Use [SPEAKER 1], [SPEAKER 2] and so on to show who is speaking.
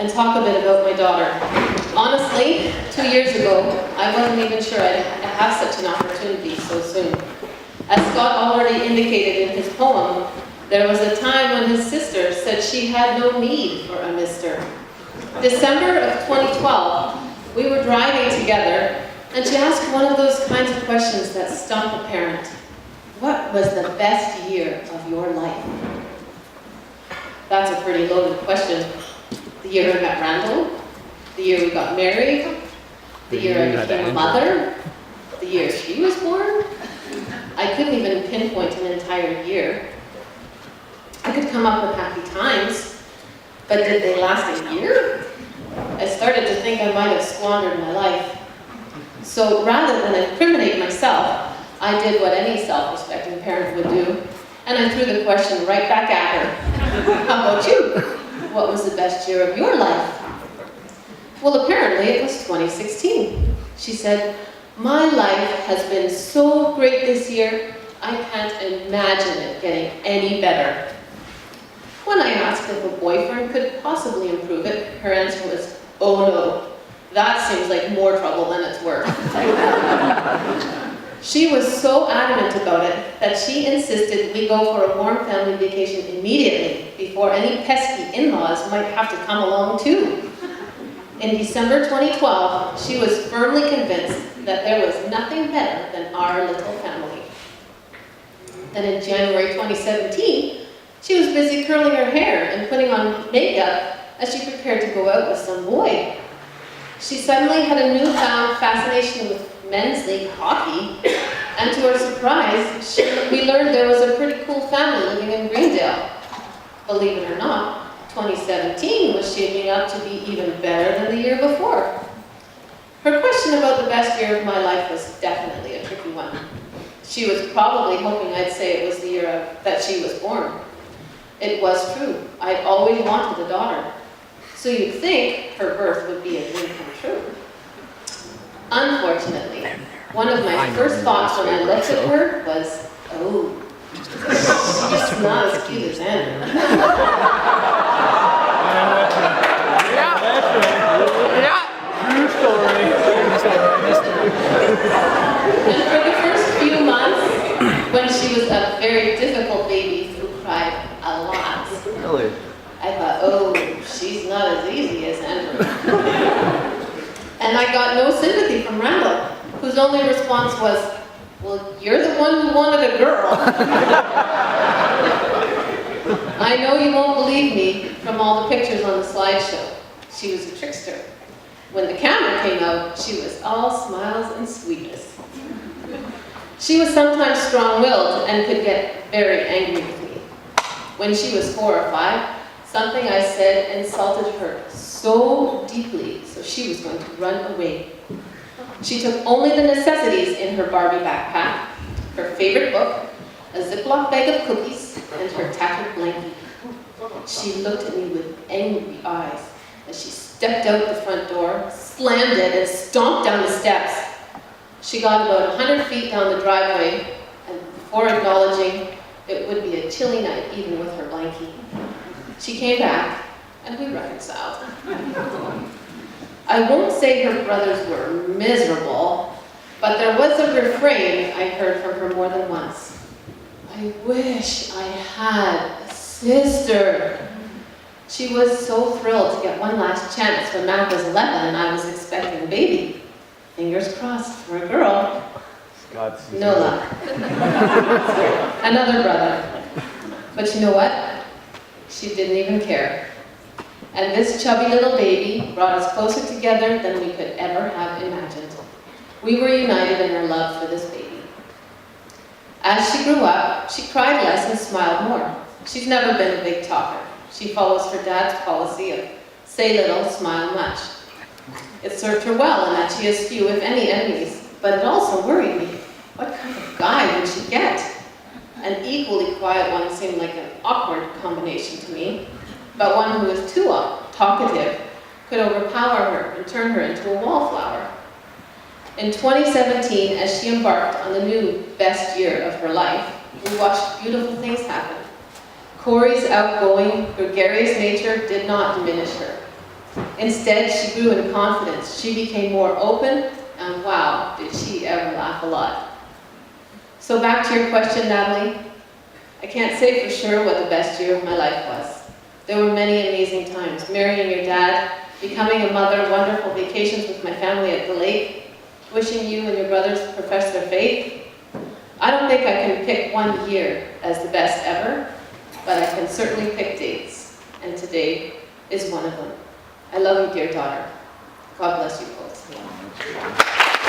[SPEAKER 1] and talk a bit about my daughter. Honestly, 2 years ago, I wasn't even sure I'd have such an opportunity so soon. As Scott already indicated in his poem, there was a time when his sister said she had no need for a mister. December of 2012, we were driving together, and she asked one of those kinds of questions that stump a parent. What was the best year of your life? That's a pretty loaded question. The year I met Randall, the year we got married, the year I became a mother, the year she was born. I couldn't even pinpoint an entire year. I could come up with happy times, but did they last a year? I started to think I might have squandered my life. So rather than incriminate myself, I did what any self-respecting parent would do, and I threw the question right back at her. How about you? What was the best year of your life? Well, apparently it was 2016. She said, my life has been so great this year, I can't imagine it getting any better. When I asked if a boyfriend could possibly improve it, her answer was, oh no, that seems like more trouble than it's worth. She was so adamant about it that she insisted we go for a warm family vacation immediately before any pesky in-laws might have to come along too. In December 2012, she was firmly convinced that there was nothing better than our little family. Then in January 2017, she was busy curling her hair and putting on makeup as she prepared to go out with some boy. She suddenly had a newfound fascination with men's league hockey, and to her surprise, we learned there was a pretty cool family living in Greendale. Believe it or not, 2017 was shaping up to be even better than the year before. Her question about the best year of my life was definitely a tricky one. She was probably hoping I'd say it was the year that she was born. It was true. I'd always wanted a daughter. So you'd think her birth would be a dream come true. Unfortunately, one of my first thoughts when I looked at her was, oh, she's not as cute as Andrew.
[SPEAKER 2] True story.
[SPEAKER 1] And for the first few months, when she was a very difficult baby who cried a lot,
[SPEAKER 2] Really?
[SPEAKER 1] I thought, oh, she's not as easy as Andrew. And I got no sympathy from Randall, whose only response was, well, you're the one who wanted a girl. I know you won't believe me from all the pictures on the slideshow. She was a trickster. When the camera came out, she was all smiles and sweetness. She was sometimes strong-willed and could get very angry with me. When she was 4 or 5, something I said insulted her so deeply, so she was going to run away. She took only the necessities in her Barbie backpack, her favorite book, a Ziploc bag of cookies, and her tattered blanket. She looked at me with angry eyes as she stepped out the front door, slammed it, and stomped down the steps. She got about 100 feet down the driveway, and before acknowledging it would be a chilly night even with her blankie, she came back, and we reconciled. I won't say her brothers were miserable, but there was a refrain I heard from her more than once. I wish I had a sister. She was so thrilled to get one last chance when Matt was 11 and I was expecting a baby. Fingers crossed for a girl. No luck. Another brother. But you know what? She didn't even care. And this chubby little baby brought us closer together than we could ever have imagined. We were united in our love for this baby. As she grew up, she cried less and smiled more. She's never been a big talker. She follows her dad's policy of say little, smile much. It served her well in that she has few, if any, enemies, but it also worried me. What kind of guy would she get? An equally quiet one seemed like an awkward combination to me, but one who was too talkative could overpower her and turn her into a wallflower. In 2017, as she embarked on the new best year of her life, we watched beautiful things happen. Corey's outgoing, gregarious nature did not diminish her. Instead, she grew in confidence. She became more open, and wow, did she ever laugh a lot. So back to your question, Natalie. I can't say for sure what the best year of my life was. There were many amazing times. Marrying your dad, becoming a mother, wonderful vacations with my family at the lake, wishing you and your brothers to profess their faith. I don't think I can pick one year as the best ever, but I can certainly pick dates, and today is one of them. I love you, dear daughter. God bless you both.